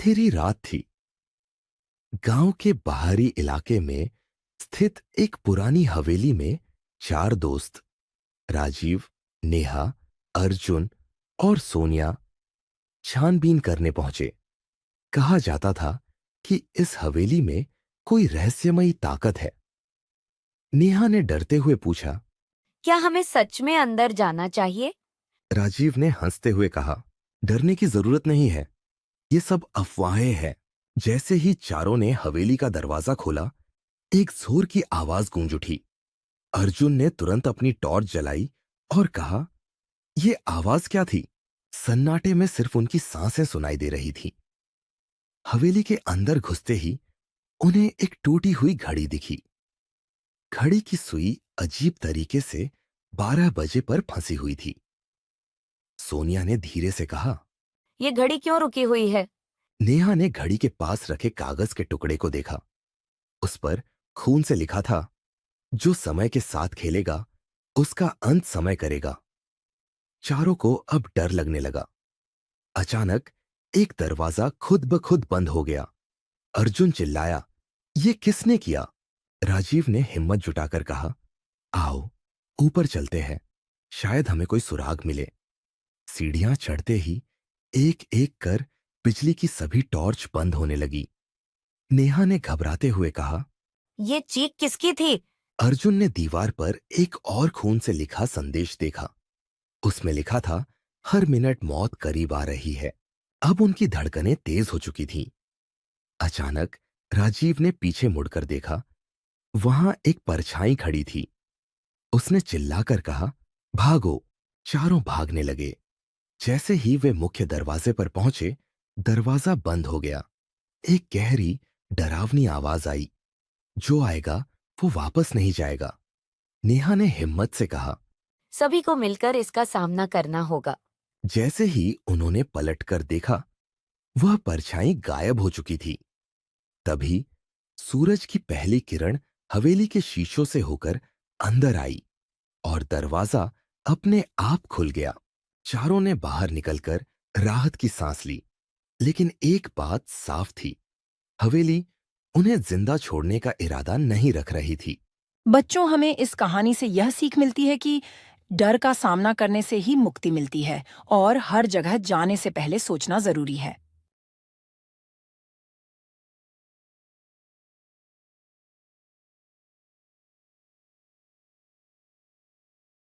अंधेरी रात थी। गांव के बाहरी इलाके में स्थित एक पुरानी हवेली में चार दोस्त राजीव, नेहा, अर्जुन और सोनिया छानबीन करने पहुंचे। कहा जाता था कि इस हवेली में कोई रहस्यमयी ताकत है। नेहा ने डरते हुए पूछा। क्या हमें सच में अंदर जाना चाहिए? राजीव ने हंसते हुए कहा, डरने की जरूरत नहीं है, ये सब अफवाहें हैं। जैसे ही चारों ने हवेली का दरवाजा खोला, एक जोर की आवाज गूंज उठी। अर्जुन ने तुरंत अपनी टॉर्च जलाई और कहा, यह आवाज क्या थी? सन्नाटे में सिर्फ उनकी सांसें सुनाई दे रही थी। हवेली के अंदर घुसते ही उन्हें एक टूटी हुई घड़ी दिखी। घड़ी की सुई अजीब तरीके से 12 बजे पर फंसी हुई थी। सोनिया ने धीरे से कहा। ये घड़ी क्यों रुकी हुई है? नेहा ने घड़ी के पास रखे कागज के टुकड़े को देखा। उस पर खून से लिखा था, जो समय के साथ खेलेगा उसका अंत समय करेगा। चारों को अब डर लगने लगा। अचानक एक दरवाजा खुद ब खुद बंद हो गया। अर्जुन चिल्लाया, ये किसने किया? राजीव ने हिम्मत जुटाकर कहा, आओ ऊपर चलते हैं, शायद हमें कोई सुराग मिले। सीढ़ियां चढ़ते ही एक एक कर बिजली की सभी टॉर्च बंद होने लगी। नेहा ने घबराते हुए कहा। ये चीख किसकी थी? अर्जुन ने दीवार पर एक और खून से लिखा संदेश देखा। उसमें लिखा था, हर मिनट मौत करीब आ रही है। अब उनकी धड़कनें तेज हो चुकी थीं। अचानक राजीव ने पीछे मुड़कर देखा। वहां एक परछाई खड़ी थी। उसने चिल्लाकर कहा, भागो। चारों भागने लगे। जैसे ही वे मुख्य दरवाजे पर पहुंचे, दरवाजा बंद हो गया। एक गहरी डरावनी आवाज आई, जो आएगा वो वापस नहीं जाएगा। नेहा ने हिम्मत से कहा। सभी को मिलकर इसका सामना करना होगा। जैसे ही उन्होंने पलटकर देखा, वह परछाई गायब हो चुकी थी। तभी सूरज की पहली किरण हवेली के शीशों से होकर अंदर आई और दरवाजा अपने आप खुल गया। चारों ने बाहर निकलकर राहत की सांस ली। लेकिन एक बात साफ थी, हवेली उन्हें जिंदा छोड़ने का इरादा नहीं रख रही थी। बच्चों, हमें इस कहानी से यह सीख मिलती है कि डर का सामना करने से ही मुक्ति मिलती है और हर जगह जाने से पहले सोचना जरूरी है।